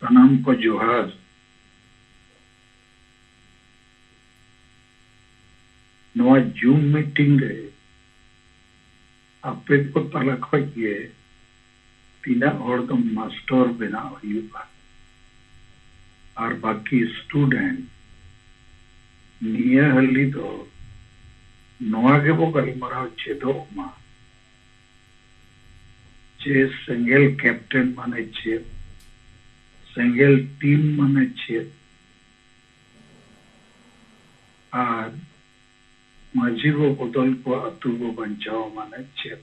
सनाम को जोहार। नवा जूम मीटिंग रे आपे को तला खोजे तीना और तो मास्टर बना हुआ और बाकी स्टूडेंट निया हली तो नवा के वो गलमराव चेदो मा चे सिंगल कैप्टन माने चे सिंगल टीम माने चे और माझी वो बदल को अतु को बंचाओ माने चे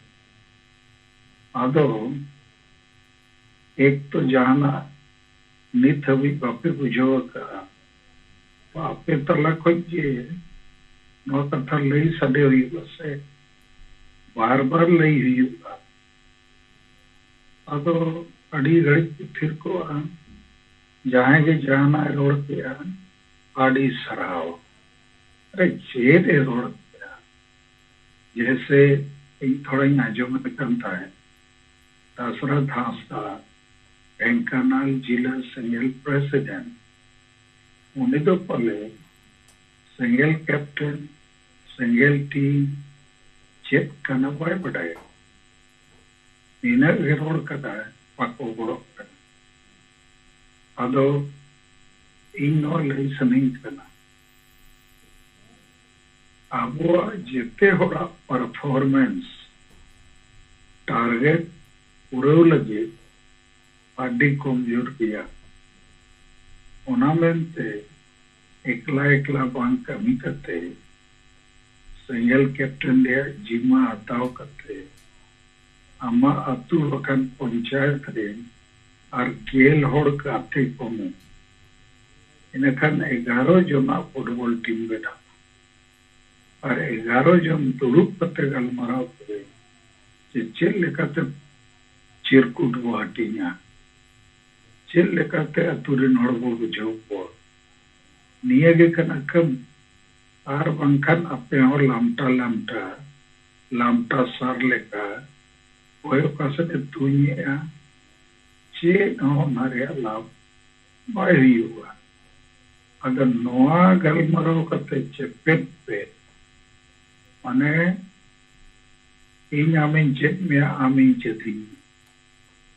आदो एक तो जाना नित हवी बापे बुझो का बापे तला खोजे नवा कथा लई सदे हुई बसे बार बार लई हुई बा अदो अड़ी घड़ी फिर को जहाँ के जाना रोड पे आड़ी सराव अरे चेत रोड पे जैसे थोड़ा ही आजो में करता है दशरथ हांसदा ढेंकानाल जिला सिंगल प्रेसिडेंट उन्हें तो पहले single captain single team check करना पाए बढ़ाए इन्हें रोड कदा पाको बड़ो अदो इन और लाइसनिंग करना अब जिते होड़ा परफॉर्मेंस टारगेट पूरे लगे आदि कमजोर किया ओना मेंते एकला एकला बांग कमी करते सिंगल कैप्टन दे जिम्मा हटाओ करते आमा अतु वकन पंचायत रे और गेल होड़ काते कोमो इनखान 11 जना फुटबॉल टीम बेटा और 11 जन दुरुप कते गलमराव करे चेल लेकाते चिरकुट वाटिया चेल लेकाते अतुरे नड़बो बुझो को निये के कनकम आर बंखन अपे और लामटा सार लेका ओयो कासे तुनिया चे नो नारे लाभ बाई हुआ अगर नोआ गलमराव कते चेपेट पे माने इन आमिन चेत में आमिन चेती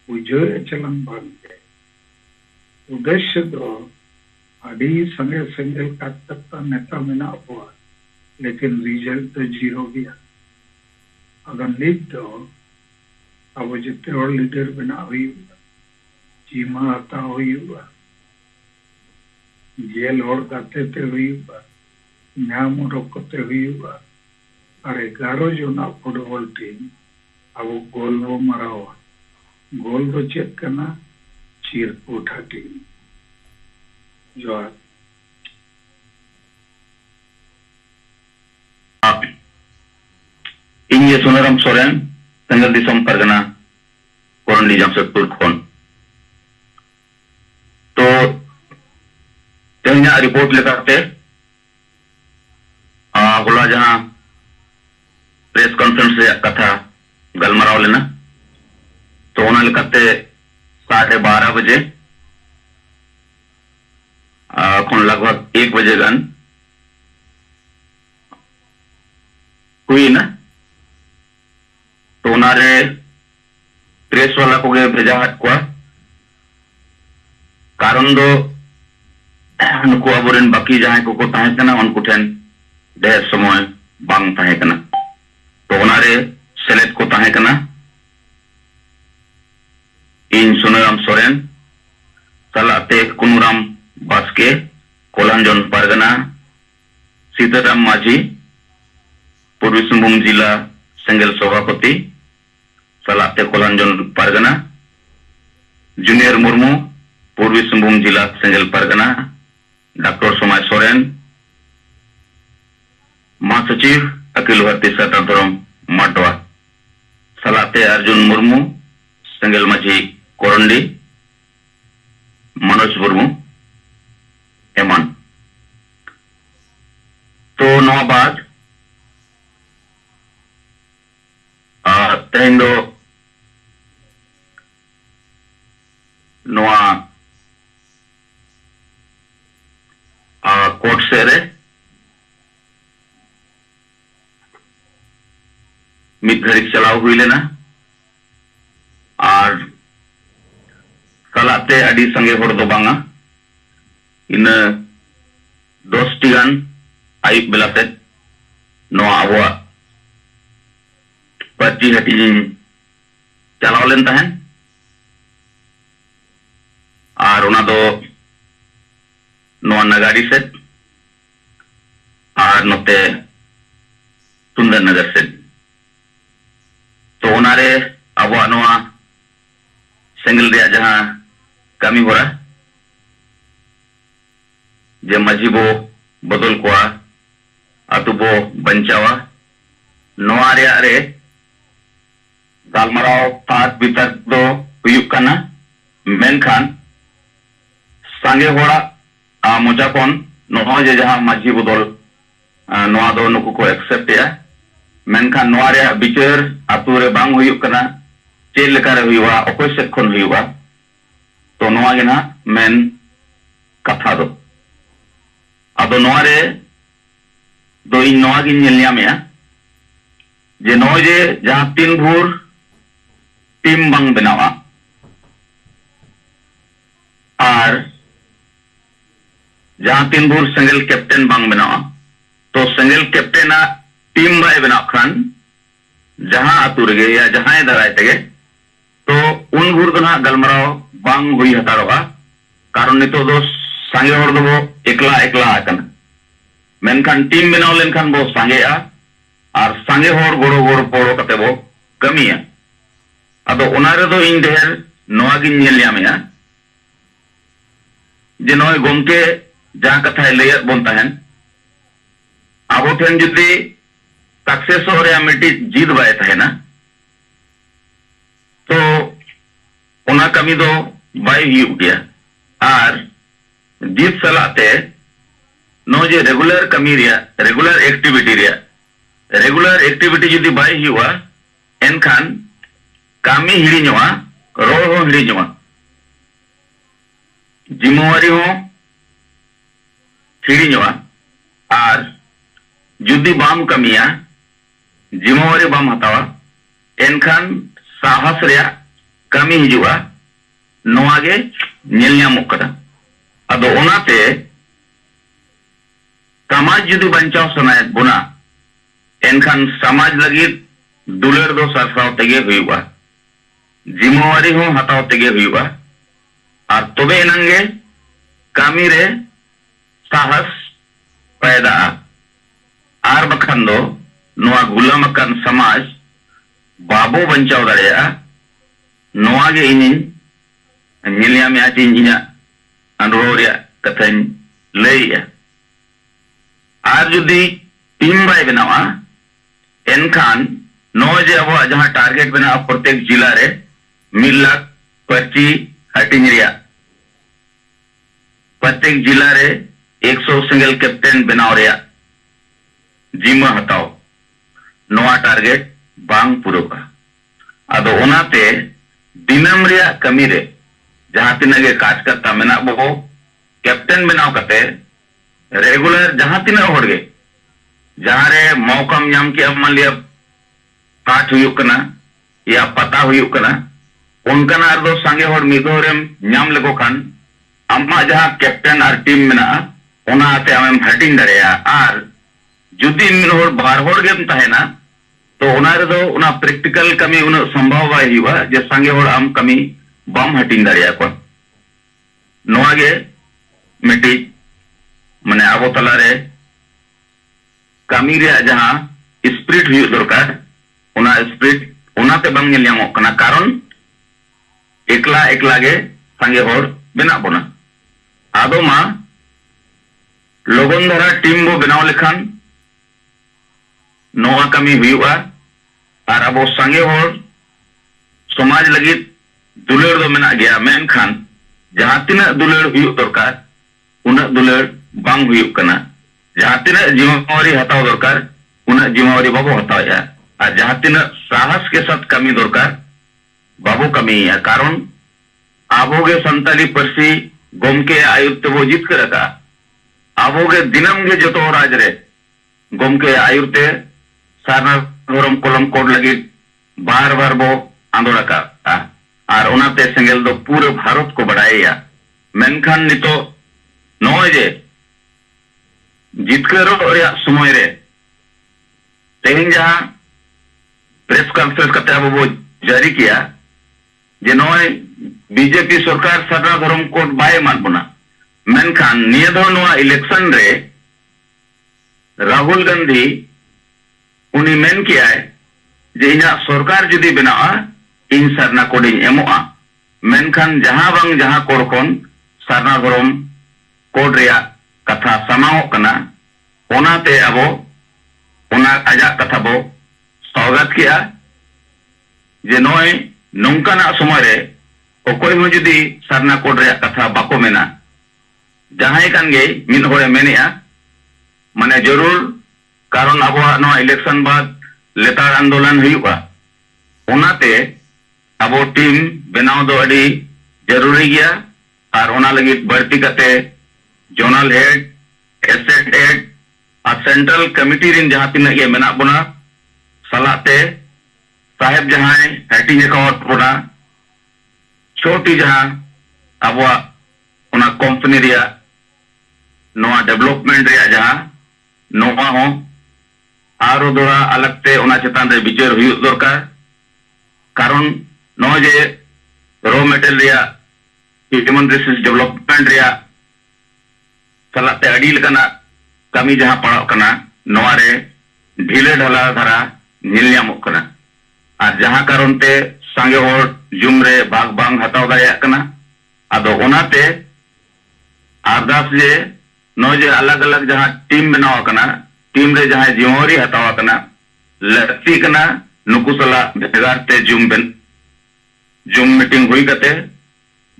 बुझो चलन बांगे उद्देश्य दो अड़ी संगे सिंगल काटता नेता मिना हुआ लेकिन रिजल्ट तो जीरो गया अगर नीट दो अब जितने और लीडर बना हुई जीमा आता हुई हुआ जेल और गाते ते हुई हुआ नाम रोकते हुई हुआ अरे 11 जो ना फुटबॉल टीम अब गोल वो मरा हुआ गोल तो चेक करना चिरकुटा टीम जो इन ये सुनरम सोरेन संगल दिसम परगना कोरंडी जमशेदपुर खोन तो तेहना रिपोर्ट लेकाते होला जहां प्रेस कॉन्फ्रेंस से कथा गलमराव लेना तो उन्हें लेकाते 12:30 बजे लगभग 1 बजे गन हुई ना तो उनारे प्रेस वाला को भेजा हट को कारण दो नुकु अबोरेन बाकी जहां को ताहे कना उनको ठेन ढेर समय बांग ताहे कना तो उनारे सेलेक्ट को ताहे कना इन सुनराम सोरेन सलाते कुनुराम बास्के कोलांजन परगना सीताराम माझी पूर्वी सिंहभूम जिला सिंगल सभापति सलाते कोलांजन परगना जूनियर मुर्मू पूर्वी सिंहभूम जिला सिंगल परगना डॉक्टर सोमाय सोरेन महासचिव अखिल भारतीय सतरम माटवा सलाते अर्जुन मुर्मू सिंगल माझी कोरंडी मनोज मुर्मू एमन तो नवा बाद तेहन दो नवा कोर्ट से रे मिद घड़ी चलाव हुई लेना और सलाते अड़ी संगे होड़ दो बांगा इन 10 टी गान आयुब बेलाते नो आबुआ पार्टी हटी चलाव लेन तहन और उना दो नोआ नगाड़ी से और नोते सुंदर नगर से तो उनारे आबुआ नोआ सेंगल रे जहां कमी हो रहा जे मजी बो बदल को अतु बो बंचावा नोआ रे गालमराव ताक बितक दो हुयुक कना मेनखान सांगे होड़ा मोचा कोन नोहा जे जहां मजी बदल नोआ दो नुकु को एक्सेप्ट या मेनखान नोआ रे बिचार अतु रे बांग हुयुक कना चेल लेका रे हुयुआ अकोय सेट खन हुयुआ तो नोआ गे ना मेन कथा दो अदो नोआ रे दो इन नोआ गिन नेलिया मेया जे नोय जे जहां 3 भूर टीम बांग बनावा और जहां 3 भूर सिंगल कैप्टन बांग बनावा तो सिंगल कैप्टन टीम बाय बनाव खान जहां अतु रे या जहां दराय तेगे तो उन भूर दो ना गलमराव बांग हुई हतारोगा कारण नितो दो सांगे होड़ दो एकला एकला आकन मेनखान टीम बनाव लेनखान बो सांगे और सांगे होड़ गोड़ो गोड़ो पोड़ो कते बो कमिया अदो उनारे दो इन ढेर नोआ गिन नेल यामेया जे नोय गोमके जहां कथा लेयर बोन तहन आबो ठेन जुदी सक्सेस हो रे मिटी जीत बाय तहना तो उना कमी दो बाय ही उठिया और जीत सलाते नो जे रेगुलर कमी रिया रेगुलर एक्टिविटी जुदी बाय ही हुआ एनखान कामी हिड़ीñoa रोल हो हिड़ीñoa जिम्मेवारी हो हिड़ीñoa और जुदी बाम कमिया जिम्मेवारी बाम हतावा एनखान साहस रिया कमी हिजुआ नोआ गे नेल ᱧᱟᱢᱚᱜ कदा अदो ओनाते समाज जुदी बंचाव सनायत बुना एनखान समाज लगित दुलर दो सरसाव तेगे हुयुआ जिम्मेवारी हो हताव तेगे हुयुआ और तबे एनंगे कामी रे साहस पैदा आर बखान दो नोआ गुलाम अकन समाज बाबो बंचाव दाड़ेया नोआ गे इनिन नेलिया में आची इना अनुरोध रे कथाñ लैया आर जुदी टीम बाय बनावा एनखान नो जे अब जहां टारगेट बना प्रत्येक जिला रे 1 लाख पर्ची हटिंग रिया प्रत्येक जिला रे 100 सिंगल कैप्टन बनाव रिया जिम्मा हताओ नोआ टारगेट बांग पुरोका अदो ओनाते दिनम रिया कमी रे जहां तिना गे काज करता मेना बो कैप्टन बनाव कते रेगुलर जहां तिना होड़गे जहां रे मौकाम नाम के अब मान लिया पाठ हुयुक कना या पता हुयुक कना उनका ना दो सांगे होड़ मिदोरेम नाम लेको खान अम्मा जहां कैप्टन और टीम मेना ओना आते आमेम हटिंग दरेया और जुदी मिन होड़ बार होड़ गेम तहेना तो ओना रे दो ओना प्रैक्टिकल कमी उन संभव बाय हिवा जे सांगे होड़ आम कमी बम हटिंग दरेया को नोआ गे मिटी माने आबो तला रे कमी रे जहां स्पिरिट हुयुक दरकार उना स्पिरिट उनाते बंग नेल ᱧᱟᱢᱚᱜ कना कारण एकला एकला गे सांगे होड़ बेना बोना आदो मा लोगन धरा टीम बो बनाव लेखान नोआ कमी हुयुआ और अब सांगे होड़ समाज लगित दुलर दो मेना गया मेनखान जहां तिना दुलर हुयुक दरकार उना दुलर बांग हुयुक कना जहां तिना जिम्मेवारी हताव दरकार उना जिम्मेवारी बाबो हतावया और जहां तिना साहस के साथ कमी दरकार बाबो कमी है कारण आबोगे संताली परसी गोमके आयुक्त वो जीत कर रखा आबोगे दिनम गे जो राज रे गोमके आयुरते सारना धर्म कलम कोड लगी बार बार बो आंदोलका और उनाते सेंगेल दो पूरे भारत को बढ़ाया मेनखान नितो नॉय जे जितकरो समय रे तेहिं जहां प्रेस कॉन्फ्रेंस करते अब वो जारी किया जे नॉय बीजेपी सरकार सारना धर्म कोड बाय मान बना मेनखान निया दो नोआ इलेक्शन रे राहुल गांधी उनी मेन किया है जे इना सरकार जुदी बनाआ इन सारना कोड एमोआ मेनखान जहां बंग जहां कोरकोन सारना धर्म कोड रिया कथा समाओ कना ओनाते अबो ओना आजा कथा बो स्वागत किया जे नॉय नौकाना समय रे ओकोय हो जुदी सारना कोड रिया कथा बाको मेना जहां कान गे मिन होरे मेनिया माने जरूर कारण अब इलेक्शन बाद लेतार आंदोलन हुआ ओनाते अब टीम बनाव दो अड़ी जरूरी गया और ओना लगी बढ़ती करते जोनल हेड एसेट हेड और सेंट्रल कमिटी रिन जहां तीन ये मेना बना सलाते साहेब जहां हैटिंग अकाउंट बना छोटी जहां अब ओना कंपनी रिया नोआ डेवलपमेंट रिया जहां नोआ हो आरो दोरा अलगते ओना चेतान रे विचार हुई दरकार कारण नो जे रॉ मटेरियल रिया ह्यूमन रिसोर्स डेवलपमेंट रिया सलाते अडील कना कमी जहां पड़ाव कना नोआ रे ढीले ढाला धारा नीलयामो कना और जहां कारण ते सांगे होर जुम रे भाग बांग हताव दाया कना आदो ओनाते आरदास जे नो जे अलग अलग जहां टीम बनाव कना टीम रे जहां जिम्मेवारी हताव कना लक्ति कना नुकु सला भेगारते जुम मीटिंग हुई कते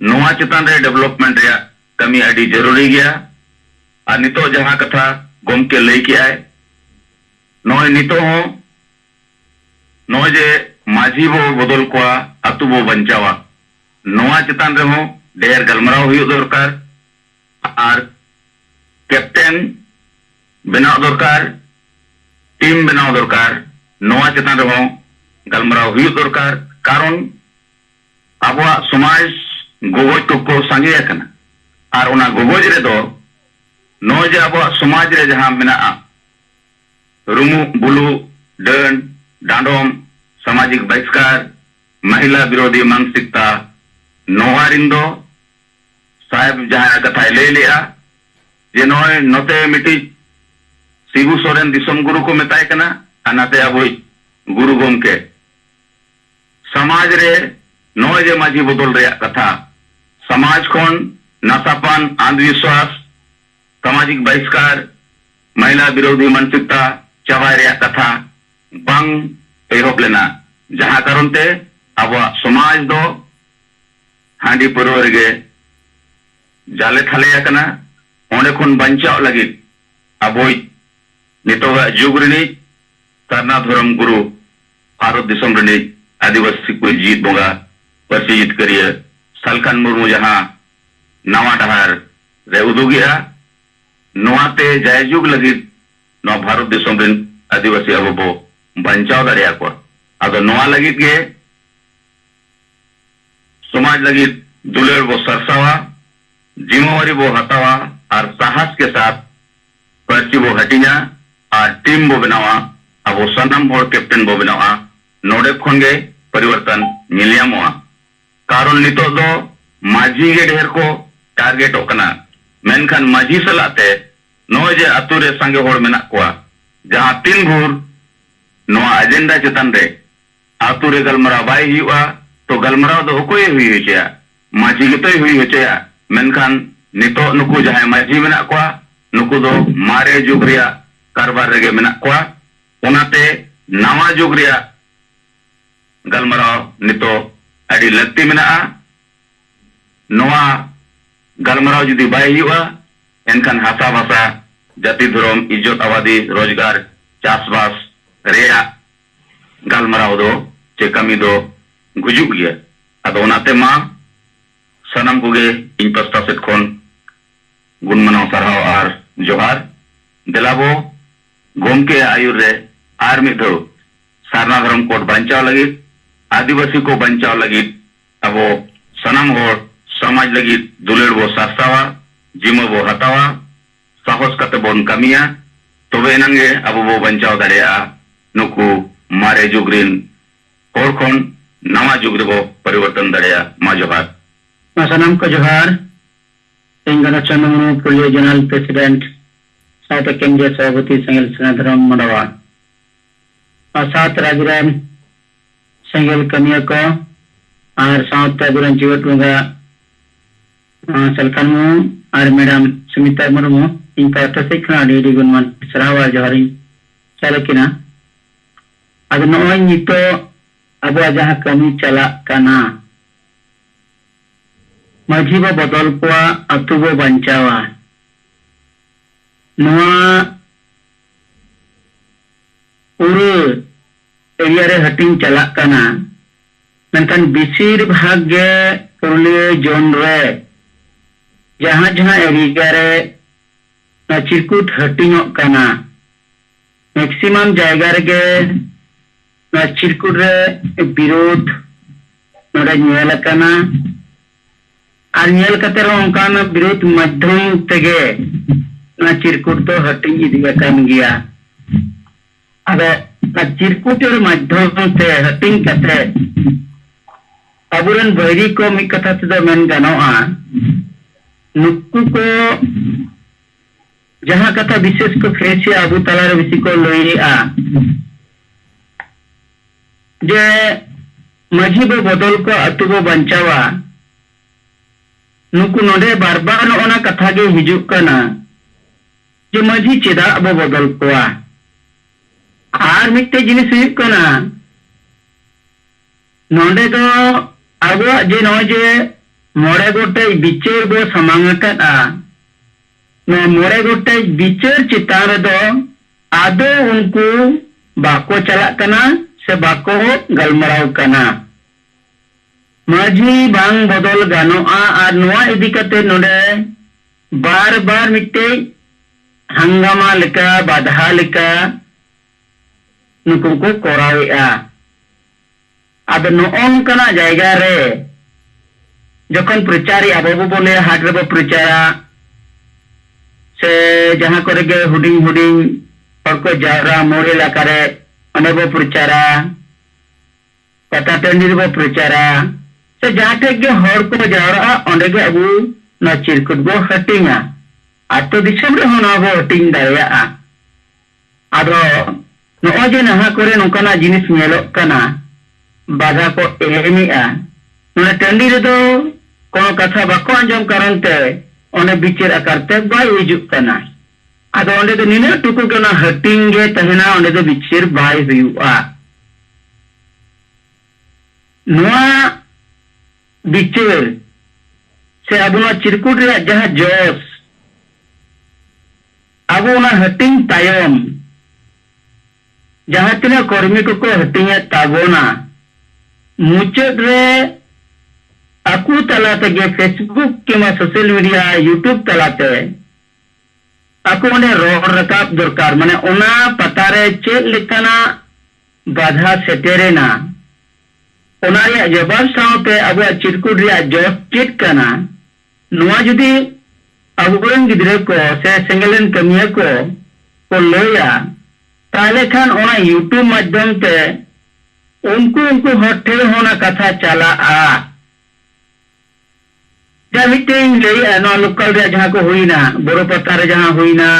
नोआ चितान रे डेवलपमेंट रे कमी अड़ी जरूरी गया और नितो जहां कथा गोम के लई किया है नोय नितो हो नोय जे माझी बो बदल को अतु बो बंचावा नोआ चितान रे हो ढेर गलमराव हुई दरकार और कैप्टन बनाव दरकार टीम बनाव दरकार नोआ चितान रे हो गलमराव हुई दरकार कारण अब समाज गोगोज को संगे और उना गोगोज रे दो नो जे अब समाज रे जहां मेना रुमु बुलु डन डांडोम सामाजिक बहिष्कार महिला विरोधी मानसिकता नोहारिन दो साहेब जहां कथा ले लिया जे नोय नोते मिटी सिबु सोरेन दिसम गुरु को मेताय कना अनाते अब गुरु गोमके समाज रे नोय जे माझी बदल रे कथा समाज कोन नासापान अंधविश्वास सामाजिक बहिष्कार महिला विरोधी मानसिकता चावाय रे कथा बांग एहोप लेना जहां कारण ते अब समाज दो हांडी पुरवर गे जाले थाले कना ओंडे खन बंचाव लगी अब नितोगा जुग रिनी सरना धर्म गुरु भारत दिसम रिनी आदिवासी को जीत बोगा परसी जीत करिए सालखान मुर्मू जहां नवा डहार रे उदुगिया नोआते जायजुग लगी नो भारत दिसम रिन आदिवासी अब बो बंचाव दाड़िया को आदो नोआ लगी के समाज लगी दुलेर बो सरसावा जिम्मेवारी बो हतावा और साहस के साथ पर्ची बो हटिया और टीम बो बनावा अब सनम होर कैप्टन बो बनावा नोडे खोंगे परिवर्तन मिलियामोआ कारण नितो दो माझी के ढेर को टारगेट ओकना मेनखान माझी सलाते नो जे अतुरे संगे होर मेना कोआ जहां तीन भूर नोआ एजेंडा चितान रे अतुरे गलमरा बाय हुआ तो गलमरा दो ओकोय हुई होचया माझी गेतोय हुई होचया मेनखान नितो नुकु जहां माझी मेना कोआ नुकु दो मारे जुग रिया कारबार रेगे मेना कोआ ओनाते नवा जुग रिया गलमरा नितो अड़ी लगती मेना नोआ गलमरा जुदी बाय हुआ एनखान हासा भाषा जाति धर्म इज्जत आबादी रोजगार चासबास रेया गलमराव दो चे कमी दो गुजुग गया अदो ओनाते मा सनम कोगे इन पस्ता सेट खन गुण मनाव सरहाव और जोहार दिलाबो गोमके आयुर रे आर मिधो सारना धर्म कोड बचाव लगी आदिवासी को बचाव लगी अब सनाम होर समाज लगी दुलेड़ बो सास्तावा जिम्मा बो हतावा साहस कते बोन कमिया तबे नंगे अब बो बचाव दाड़िया नुकु मारे जुगरिन होर खन नवा जुग रे बो परिवर्तन दाड़िया मा जोहार सनाम को जोहार इंगना चंद्रमु पुलियो जनरल प्रेसिडेंट साथ केंद्रीय सभापति सेंगल सेनाधरम मंडवा और साथ राज्यरान सेंगल कमिया को और साथ अगुरन जीवट मुगा सलकानमु और madam Sumita Murmu in part से खना डेडी गुणमान सरावा जोहारी चालकिना अब नोय नितो अब जहां कमी चला काना माझी बो बदल को अतु बो बंचावा पूरे एरिया रे हटिंग चला काना मेनखान बिसिर भाग गे पुरुलिया जोन रे जहां जहां एरिया रे ना चिरकुट हटिंग काना मैक्सिमम जायगा रे गे ना चिरकुट रे विरोध नोडे नेल काना और नेल कते रो उनकान विरोध माध्यम तेगे ना चिरकुट तो हटिंग इदिया कान गया अबे ना चिरकुट रे माध्यम से हटिंग कते अबुरन बैरी को मी कथा से मेन गानोआ नुक्कु को जहां कथा विशेष को फेसी अबु तला रे बिसी को लइआ जे माझी बो बदल को अतु बो बंचावा नुकु नोडे बार बार ओना कथा गे हिजुक कना जे माझी चेदा अब बदल कोआ आर मिट्टे जिनिस हुयुक कना नोडे दो अब जे नो जे मोड़े गोटे बिचार बो समांगटा नो मोड़े गोटे बिचार चितान दो आदो उनको बाको चला कना से बाको गलमराव कना माझी बांग बदल गानोआ और नोआ इदी कते नोडे बार बार मिट्टे हंगामा लेका बाधा लेका नुकु को कोरावेआ अब नोन कना जायगा रे जखन प्रचारी आबो बोले हाट रे प्रचारा से जहां करे गे हुडिंग हुडिंग और को जावरा मोड़ इलाका रे अने बो प्रचारा पता टंडी रे बो प्रचारा से जहां टे गे हर को जावरा ओंडे गे अबु ना चिरकुट बो हटिंगा आतो दिसम रे होना बो हटिंग दाया आदो नो जे नहा करे नोकना जिनिस नेलो कना बाधा को एमिआ नोने टंडी रे दो कोनो कथा बाको अंजम करनते ओने बिचार आकारते बाय हिजुक कना आदो ओंडे दो निने टुकु कना हटिंग गे तहना ओंडे दो बिचार बाय हुआ नोआ बिचार से अबुना चिरकुट रे जहां जोस अबुना हटिंग तायम जहां तना कर्मी को हटिंग ताबोना मुचद रे आकु तलाते गे फेसबुक किमा सोशल मीडिया यूट्यूब तलाते आकु ओने रोड रकाब दरकार माने ओना पता रे चेक लेकाना बाधा सेटेरेना ओना रे जवाब साउते अब चिरकुट रे जोस चेक कना नुआ जुदी अबुरन गिदरे को से सिंगलन कमिया को लोया ताले खान ओना यूट्यूब माध्यम ते उनको हटे होना कथा चला आ मीटिंग लोकल रे जहां को हुईना बोरो पत्ता रे जहां हुईना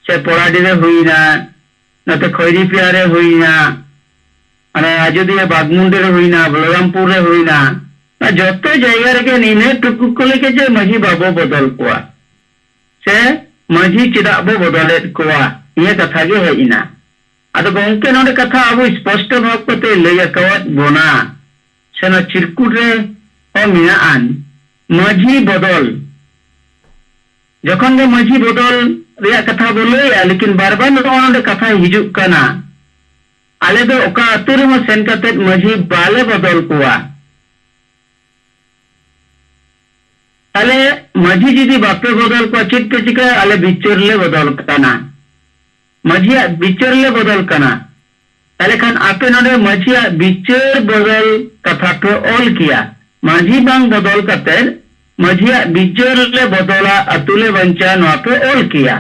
से पोड़ाडी रे हुईना नते खैरीपिया रे हुईना अने आजोदिया बागमुंडे रे हुईना बलरामपुर रे हुईना जतो जायगा रे के निने टुकु को लेके जे माझी बाबो बदल कोआ से माझी चिदा बो बदले कोआ ये कथा गे हेइना आदो गोंके नोडे कथा अब स्पष्ट भाव कते लैया कवत बोना सेना चिरकुट रे ओ मिना आन माझी बदल जखन गे माझी बदल रिया कथा बोले लेकिन बार बार नोडे कथा हिजुक कना आले दो ओका अतु रे सेन कते माझी बाले बदल कोआ ताले माझी जुदी बापे बदल को चेक पे चिका आले बिचर ले बदल कना माझिया बिचर ले बदल कना ताले खान आपे नोडे माझिया बिचर बदल कथा पे ऑल किया माझी बांग बदल कते माझिया बिचर ले बदला अतुले बंचा नो पे ऑल किया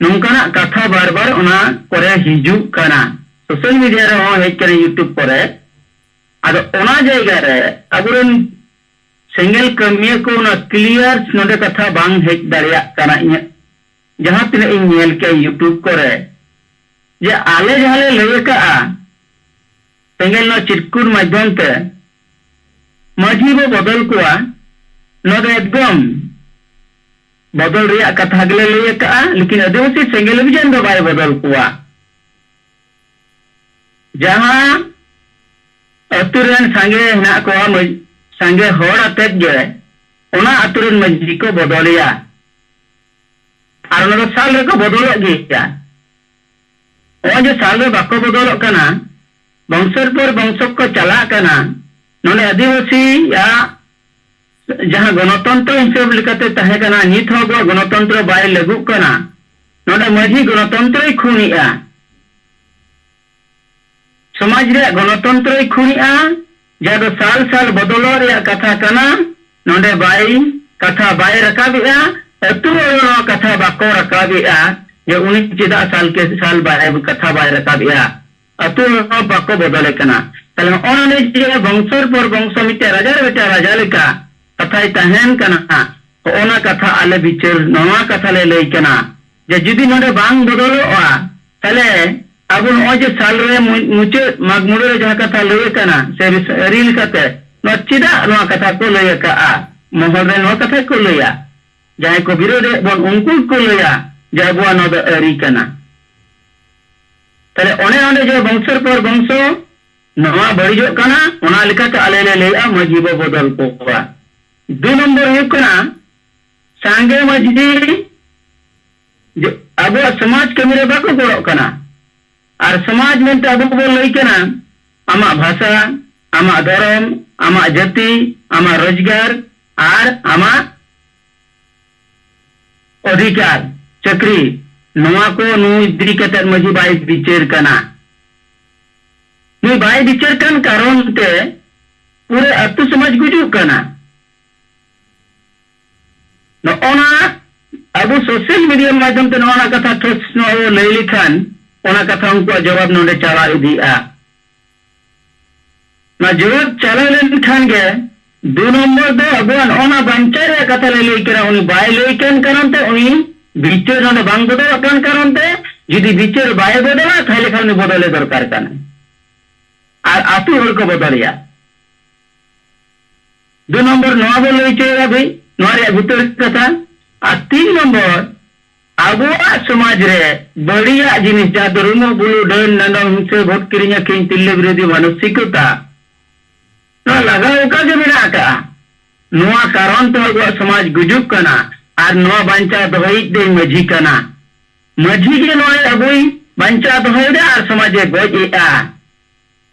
नोंकना कथा बार बार उना करे हिजू कना सोशल मीडिया रे हो हेज करे यूट्यूब करे आदो उना जायगा रे अगुरन सेंगल कमिया को ना क्लियर नोडे कथा बांग हेज दारिया कना इnya जहां तिना इन नेल के यूट्यूब करे जे आले जहाले लय का सेंगल नो चिरकुर माध्यम ते माझी बो बदल कुआ नोडे एकदम बदल रिया कथा गले लय का लेकिन आदिवासी सेंगल विजन दो बाय बदल कुआ जहां अतुरन संगे ना को संगे होड़ अतेक गे ओना अतुरन मजी को बदलिया और साल रे को बदल गया ओ जो साल रे बाको बदल कना वंशर पर वंश को चला कना नोने आदिवासी या जहां गणतंत्र हिसाब लेकाते तहे कना नित हो गणतंत्र बाय लागू कना नोने मजी गणतंत्र खुनिया समाज रे गणतंत्र खुनिया जब साल साल बदल रे कथा कना नोडे बाई कथा बाय रकाबिया अतु कथा बाको रकाबिया जे उनी चिदा साल के साल बाय कथा बाय रकाबिया अतु बाको बदले कना तले ओने जे वंशर पर वंश मिटे राजा बेटा राजा लेका कथा तहन कना तो ओना कथा आले बिचर नवा कथा ले लई कना जे जुदी नोडे बांग बदलोआ तले अब नॉज साल रे मुचे मागमुड़े रे जहां कथा लय कना से रील कते न चिदा नो कथा को लय का मोहर रे नो कथा को लया जहां को विरोध बन उनको को लया जबवा न री कना तले ओने ओने जो वंशर पर वंश नवा बड़िजो कना ओना लिकाते आले ले लया मजीब बदल को हुआ 2 नंबर है कना सांगे मजी जो अब समाज के मेरे बाको गोड़ो कना और समाज में अब लई कना आमा भाषा आमा धर्म आमा जाति आमा रोजगार और आमा अधिकार चक्री नवा को नु इद्री कतर मजी बाई विचार कना नु बाई विचार कन कारण ते पूरे अतु समाज गुजु कना न ओना अब सोशल मीडिया माध्यम ते नवा कथा ठोस नो लई लिखान ओना कथा उनको जवाब नोडे चला इदिया ना जवाब चला लेन खान गे 2 नंबर दो अगुन ओना बंचारे कथा ले लई करा उनी बाय लई कन करन ते उनी बिचर नोडे बांग बदल कन करन ते जदी बिचर बाय बदला थाले खाने बदले दरकार कना और आतु हर को बदलिया 2 नंबर नवा बोल लई चेरा भाई नोरे भीतर कथा और 3 नंबर आबुआ समाज रे बढ़िया जिनिस जा धर्म बुलु डन नंदा हिंसे भोट किरिया किन तिल्ले विरोधी मानसिकता न लगा ओका जे बिना का नोआ कारण तो आबुआ समाज गुजुक कना और नोआ बंचा दहई दे मजी कना मजी के नोए अबुई बंचा दहई दे और समाज गजएआ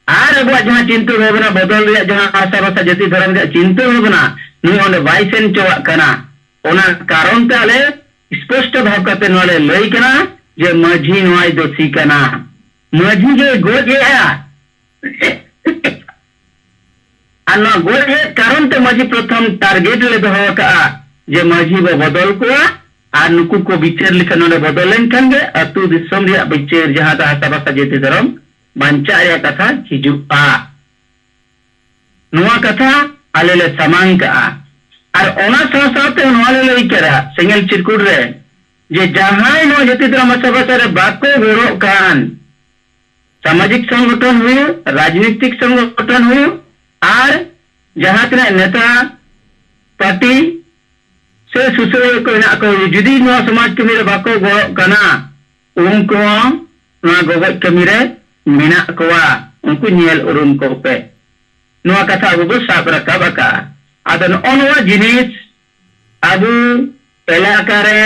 और आबुआ जहां चिंता भावना बदल रे जहां आशा भाषा जाति धर्म रे चिंता भावना नु ओने बाइसेन चवा कना ओना कारण ते आले स्पष्ट भाव करते नोले लई कना जे मजी नोय दोषी कना मजी जे गोजे अन्ना गोजे कारण ते मजी प्रथम टारगेट ले दो का जे मजी बो बदल को आ नुकु को विचार लिखन नोले बदलेन खंगे अतु दिसम रे विचार जहां ता हसा जेते धर्म बंचा या कथा हिजुआ नोआ कथा आलेले समांग का और ओना साथ नोले लई करा सेंगल चिरकुट रे जे जहां नो जति धर्म सभा रे बाको गोरो कान सामाजिक संगठन हुई राजनीतिक संगठन हुई और जहां तना नेता पार्टी से सुसरे को ना को जुदी नो समाज के मेरे बाको गोरो कना उनको ना गोगत के मेरे मिना कोआ उनको नियल उरुम को पे नो कथा अबु साब रखा बका आदन ओनवा जिनिस अबु इलाका रे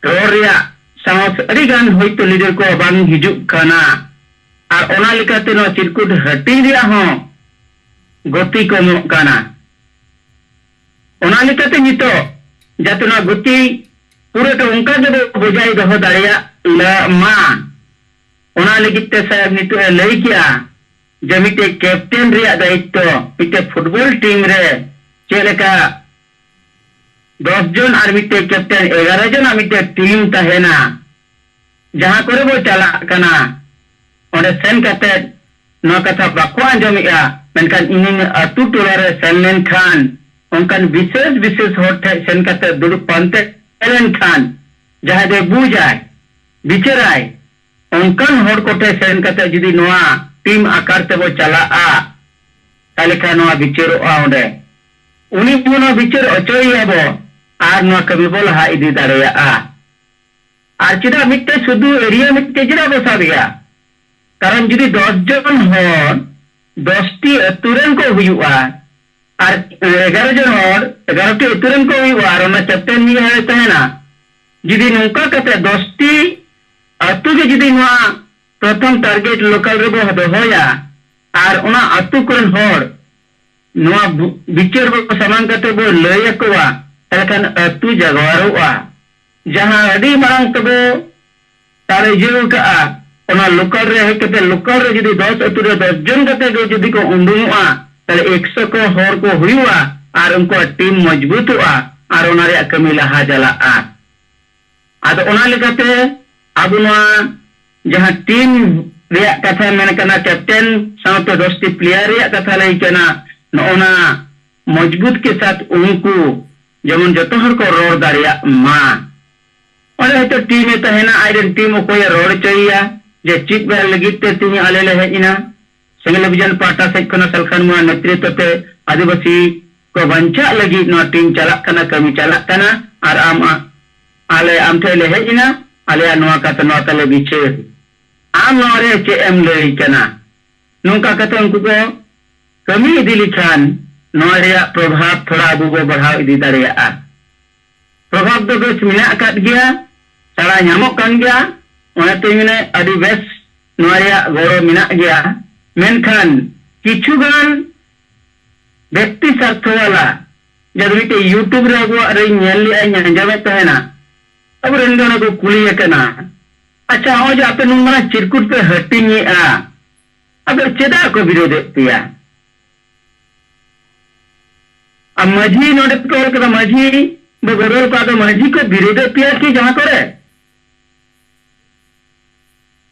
रोरिया साउथ अडिगान होइतो लीडर को बांग हिजुक कना और ओना लिकाते नो चिरकुट हटी रिया हो गति को कना ᱚᱱᱟ ᱞᱮᱠᱟᱛᱮ ᱱᱤᱛᱚᱜ ᱡᱟᱛᱮ ᱱᱚᱣᱟ ᱜᱩᱛᱤ ᱯᱩᱨᱟᱹᱴᱟ ᱚᱱᱠᱟ ᱜᱮ ᱵᱚᱡᱟᱭ ᱫᱚᱦᱚ ᱫᱟᱲᱮᱭᱟᱜ ᱢᱟ ᱚᱱᱟ ᱞᱟᱹᱜᱤᱫ ᱛᱮ ᱥᱟᱦᱮᱵ ᱱᱤᱛᱚᱜ ᱮ ᱞᱟᱹᱭ ᱠᱮᱜᱼᱟ ᱡᱮ ᱢᱤᱫᱴᱮᱡ ᱠᱮᱯᱴᱮᱱ ᱨᱮᱭᱟᱜ ᱫᱟᱭᱤᱛᱛᱚ ᱢᱤᱫᱴᱮᱡ ᱯᱷᱩᱴᱵᱚᱞ ᱴᱤᱢ ᱨᱮ ᱪᱮᱫ ᱞᱮᱠᱟ 10 জন আর মিটে ক্যাপ্টেন 11 জন আর মিটে টিম তাহেনা যাহা করে বো চালাক কানা ওরে সেন কাতে নো কথা বাকো আঞ্জমিয়া মেনকান ইনিন আতু টোলারে সেন লেন খান অনকান বিশেষ হটে সেন কাতে দুড়ু পান্তে এলেন খান যাহা দে বুঝায় বিচারায় অনকান হড় কোটে সেন কাতে যদি নোয়া টিম আকারতে বো চালাআ তাহলে খান নোয়া বিচারোআ ওরে উনি পুনো বিচার অচয়য়াবো আর নোয়া কবি বল হা ইদি দাঁড়ায়া আর চিদা মিটে শুধু এরিয়া মিটে চিদা বসাবিয়া কারণ যদি 10 জন হন 10টি আতুরেন কো হুইউয়া আর 11 জন হন 11টি আতুরেন কো হুইউয়া আর ওনা ক্যাপ্টেন নিয়ে হয় তাহেনা যদি নৌকা কাতে 10টি আতু গে যদি নোয়া প্রথম টার্গেট লোকাল রে বো দহয়া আর ওনা আতু করেন হর নোয়া বিচার বো সমান কাতে বো লইয়া কোয়া তাহলে আতু জাগওয়ারোয়া जहां अड़ी मांग तबो तारे जीव का ओना लोकल रे हेकते लोकल रे जदी 10 अतुरे 10 जन कते गो जदी को उंडुआ ताले 100 को होर को हुईवा आर उनको टीम मजबूतआ आर ओना रे कमी लहा जलाआ आद ओना लेकते अबुना जहां टीम रे कथा मेन कना कैप्टन साथ 10 टी प्लेयर रे कथा लई कना ओना मजबूत के साथ उनको जेमन जतो हर को रोड दारिया मा और तो टीम में तहना आयरन टीम को ये रोड चाहिए जे चिक बेर लगित ते तिनी आले ले है इना सिंगल विजन पाटा से कना सलखन मा नेतृत्व ते आदिवासी को बंचा लगी नो टीम चला कना कमी चला कना और आम आले आम थे ले है इना आले नोआ का नो तले बिचे आम नोरे के एम ले कना नुका कते उनको को कमी इदी लिखान नोरे प्रभाव थोड़ा अबू को बढ़ाव इदी दाड़िया प्रभाव तो बेस मिना अकाद गया सारा नामक कान गया ओने तो मिने अडी बेस नोरिया गौरव मिना गया मेनखान किछुगान व्यक्ति स्वार्थ वाला जब मिटे यूट्यूब रे अगुआ रे नेल लिया न्याजामे तहेना अब रेंगन को कुली कना अच्छा हो जो आपे नुमना चिरकुट पे हटिंगे अब चेदा को विरोध पिया अब मझी नोडे तोर के मझी बगरोल का तो मझी को विरोध पिया की जहां करे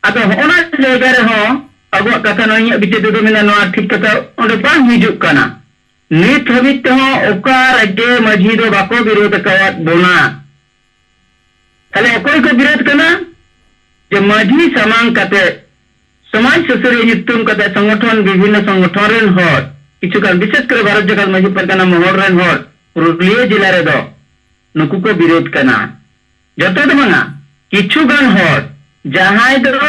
अब होना जगह रे हो अब कथा नई बिचे दो मिना नो ठीक कथा ओडे बांग हिजुक कना नित हबित हो ओका राज्य मझी दो बाको विरोध कवत बोना तले कोई को विरोध कना जे मझी समान कते समाज सुसरी युक्तम कते संगठन विभिन्न संगठन रेन हो किछु का विशेष कर भारत जगत मझी परगना मोहर रेन हो पुरुलिया जिला रे दो नुकु को विरोध करना जतो तो मना किछु गान हो जहां दो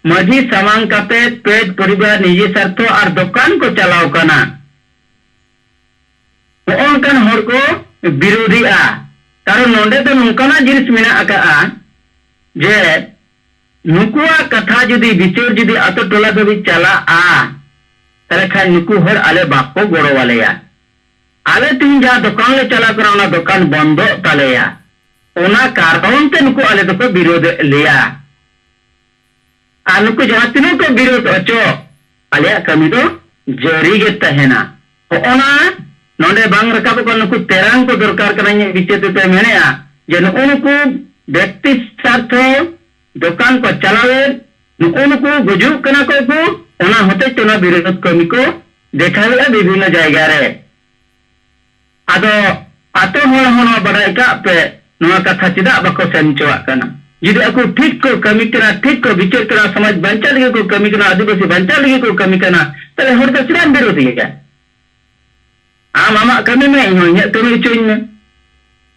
मझी सामान कापे पेट परिवार निजी स्वार्थ और दुकान को चलाओ करना ओनकान हर को विरोधिया कारण नोंडे तो नुकाना जिनिस मिना आका जे नुकुआ कथा जदी विचार जदी अतो टोला दबी चला तले खान नुकु हर आले बाको गोड़ो वालेया आले तीन जहाँ दुकान ले चला कर ओना दुकान बंदो तलेया ओना कारण ते नुकु आले तो विरोध लिया आ नुकु जहाँ तीनों को विरोध अचो आले कमी तो जरी गे तहेना ओना नोंडे बांग रकाब को नुकु तेरांग को दरकार करने विचेत ते मेनेया जे नुकु व्यक्ति स्वार्थ दुकान को चलावे नुकु गुजु कना को ओना होते चोना विरोध कमी को देखावेला विभिन्न जायगा रे आदो आतो होड़ होना बड़ाई का पे नोआ कथा चिदा बको सेंचवा कना जिदे अको ठीक को कमी करा ठीक को विचार करा समाज बंचा लगे को कमी करा आदिवासी बंचा लगे को कमी कना तले होड़ तो चिदा विरोधी है आम आमा कमी में इहो इन कमी चोइन में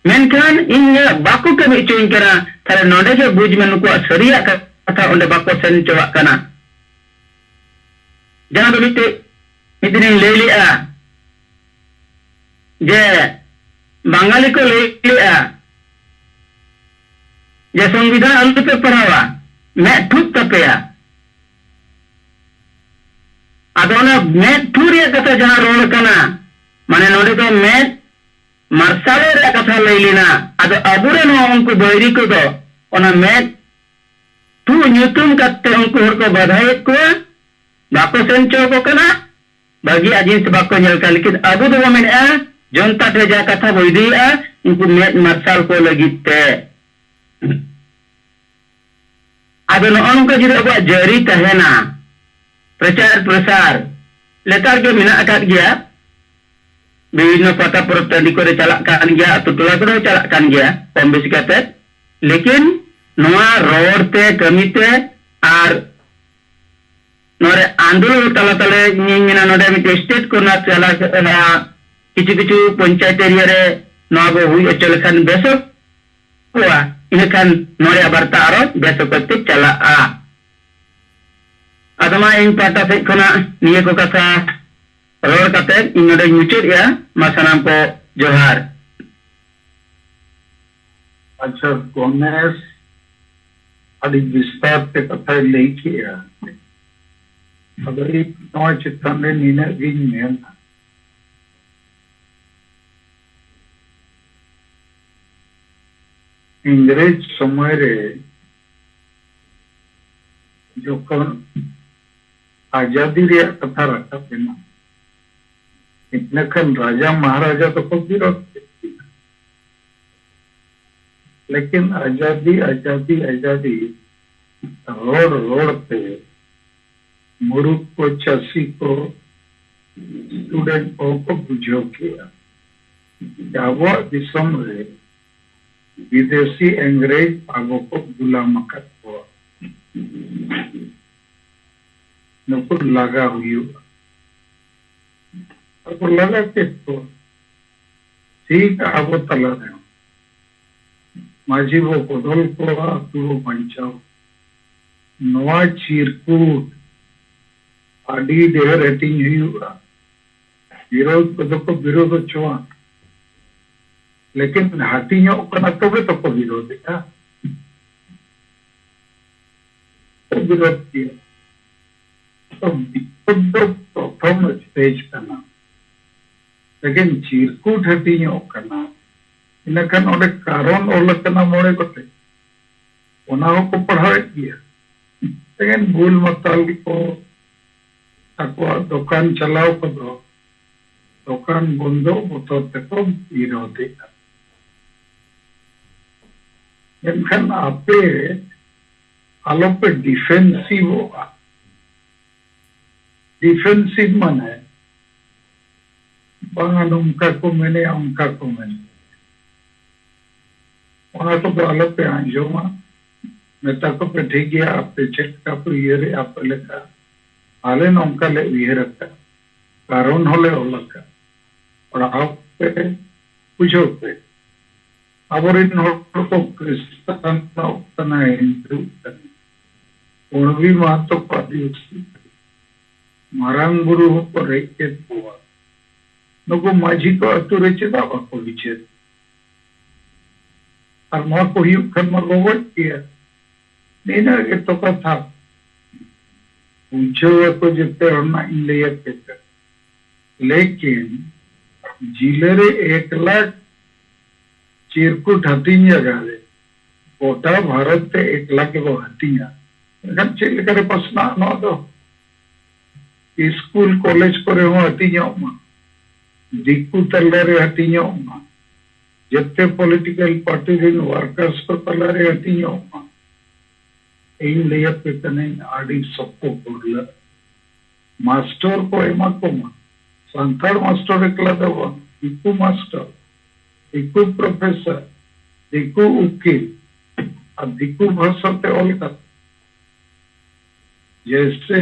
मेनखान इन बाको कमी चोइन करा तले नोडे के बुझ में नुको सरिया कथा ओंडे बको सेंचवा कना जहां दो मिदिन ले लिया जे बांगाली को ले लिया जे संविधान अलग पे पढ़ावा मैं ठूक तपेया अदोना मैं ठूरिया कथा जहां रोड कना माने नोडे तो मैं मार्शाल कथा लई लेना अद अबुरेन उनको बैरी को दो ओना में तू न्यूतुम करते उनको हर को बधाई को बाको सेंचो को कना बागी अजीत बाको नेल का लेकिन अबु दो में जनता टे जा कथा बैरी उनको में मार्शाल को लगिते अद उनको जिदे अब जारी तहेना प्रचार प्रसार लेतार के मिना अकाद गया विभिन्न पता परब टाँडी करे चलाक कान गया अतु टोला करे चलाक कान गया कम बेसी काते लेकिन नोआ रोडते कमीते आर नोरे आंदोलन तला तले निमिना नोडे मिट स्टेट कोना चला किछु किछु पंचायत एरिया रे नोआ गो हुई अचल खान बेसो हुआ इन खान नोरे बर्ता आरो बेसो करते चला आ अदमा इन पाटा से कोना निये को कथा रोड कते इन नोडे मुचेद या मासनाम को जोहार। अच्छा गणेश अभी विस्तार से कथा लई किया अगर एक नवा चित्तन रे नीने गिन मेन इंग्रेज समय रे जो आजादी रे कथा रखा पेना इतनेखन राजा महाराजा तो को विरोध लेकिन आजादी आजादी आजादी रोड रोड पे मुरुख को चासी को स्टूडेंट को बुझो किया अब दिसम रे विदेशी अंग्रेज आगो को गुलाम कर हुआ नुकुर लगा हुई अब लगा के तो ठीक अब तला दे माझी वो बदल को तू वो बचाओ नवा चिरकूट आदि देहर हेटिंग हुआ विरोध को विरोध चुआ लेकिन हाटियों कना तबे तो को विरोध था तो विरोध किया तो विरोध प्रथम स्टेज करना लेकिन चिरकूट हाटियों करना इनखान ओडे कारण ओल करना मोड़े कोते ओना को पढ़ावे किया लेकिन भूल मताल को अको दुकान चलाओ को दो दुकान बंदो बतौर तक विरोधी इनखान आपे आलो पे डिफेंसिव होगा डिफेंसिव माने बांगन उनका को मैंने ओना तो आलो पे आंजोमा मेता को पे ठीक गया आप पे चेक का पे ये आप लेका आले नौका ले विहरता कारण होले ओलका और आप पे पूछो पे अब इन को क्रिश्चियन ना हिंदू उनवी महत्व पादी मारांग गुरु को रेके हुआ नुको माझी को अतुरे चेदावा को विचेद और मां को ही खत्म गोवट किया नीना के तो कथा पूछो को जितने होना इन ले कहते लेकिन जिले रे 1 लाख चिरकुट हतीया गाले गोटा भारत ते 1 लाख वो हतीया अगर चल करे पसना न दो स्कूल कॉलेज करे हो हतीया मा दिक्कु तल्ले रे हतीया मा जत्ते पॉलिटिकल पार्टी रे वर्कर्स को तल्ले रे हतीया मा इन ले पे तने आडी सबको बोला मास्टर को एमा को संतार मास्टर एकला दो दिक्कु मास्टर दिक्कु प्रोफेसर दिक्कु उकील और दिक्कु भाषा पे ओलका जैसे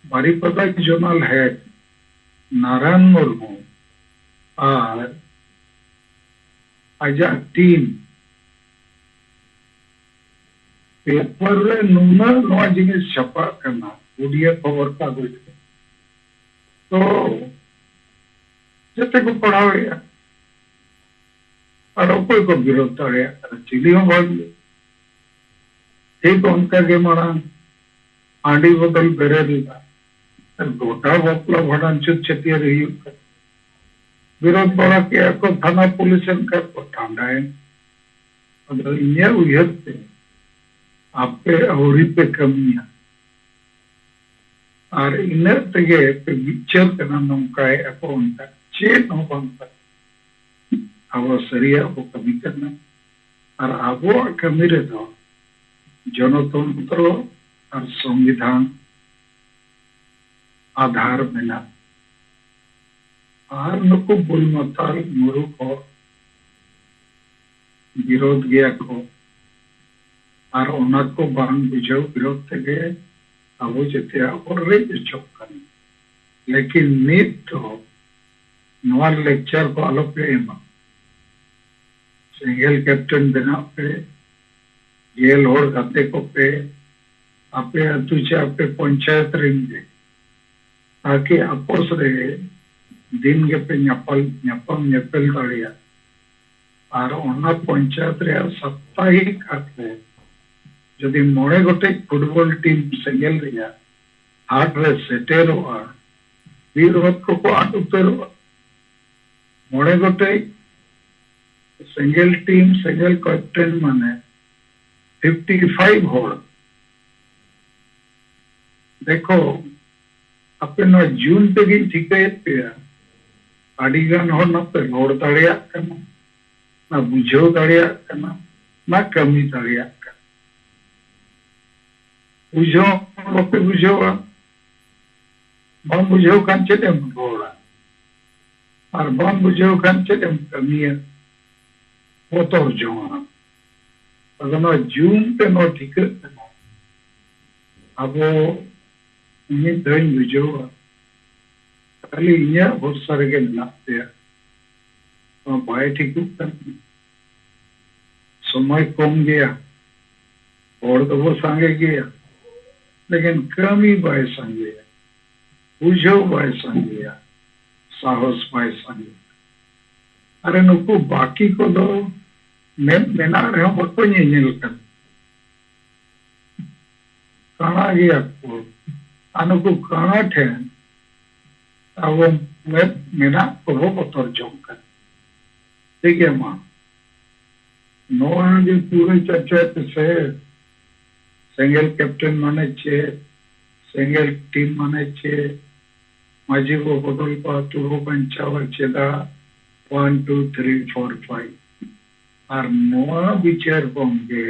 बारीपदा की जोनल है नारायण मुर्मू और आजा टीम पेपर रे नूना नवा जिनिस छपा करना उड़िया खबर कागज तो जते को पढ़ावे और कोई को विरोध करे चिलियों भाग ठीक उनका के मारा आंडी बदल बेरे दिला गोटा बपला भड़ान चुत छतिया रही विरोध बड़ा किया को थाना पुलिस का टांडाए अदो इन्या उयहते आपे अवरी पे कमिया और इन्हें तगे पे विचार करना नौकाए अपो उनका चेत हो बनता अब सरिया वो कमी करना और अब कमी रे दो जनतंत्र और संविधान आधार मेना और नुकु बुलमताल मुरु को विरोध गया को और उन्हें को बांग बुझाओ विरोध तगे अब जते और रे चौकन लेकिन नीत तो नॉन लेक्चर को आलो पे एमा सिंगल कैप्टन बना पे जेल और गाते को पे आपे अतुचे आपे पंचायत रिंगे ताकि अपोस रे दिन के पे न्यापल दाड़िया और ओना पंचायत रे साप्ताहिक आते जदि मोड़े गोटे फुटबॉल टीम सिंगल रिया हाट रे सेटेरोआ विरोध को आट उतरोआ मोड़े गोटे सिंगल टीम सिंगल कैप्टन माने 55 होड़ देखो अपने जून तक ठिकाए पे अड़ीगान हो ना पे रोड दाड़िया करना ना बुझाव दाड़िया करना ना कमी दाड़िया करना बुझाव बापे बुझावा बाम बुझाव कान चेतेम रोड़ा और बाम बुझाव कान चेतेम कमिया वो तो जोना अगर जून पे नो ठीक करना अब ini dain bujo kali inya बहुत सारे के मिलाते हैं तो भाई ठीक है समय कम गया और तो वो संगे गया लेकिन कमी भाई संगे बुझो भाई संगे साहस भाई संगे अरे नुकु बाकी को दो मेना रहे हो बको नहीं कर काना गया को अनुकु काना ठे अब मैं मेना को बतौर जोंकर ठीक है माँ नोन जो पूरे चर्चा से सिंगल कैप्टन माने छे सिंगल टीम माने छे माजी को बदल पा तुरो पंचावर चेदा 1 2 3 4 5 और नोआ विचार बोंगे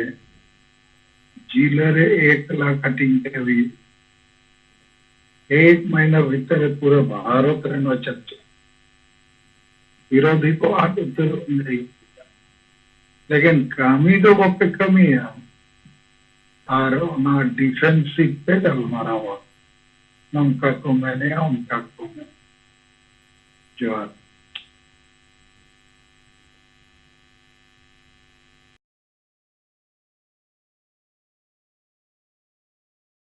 जिलरे 1 लाख कटिंग के एक महीना भीतर पूरे भारत रहना चर्चा विरोधी को आठ उत्तर नहीं लेकिन कमी तो वक्त कमी है और ना डिफेंसिव पे डल मारा हुआ उनका को मैंने जो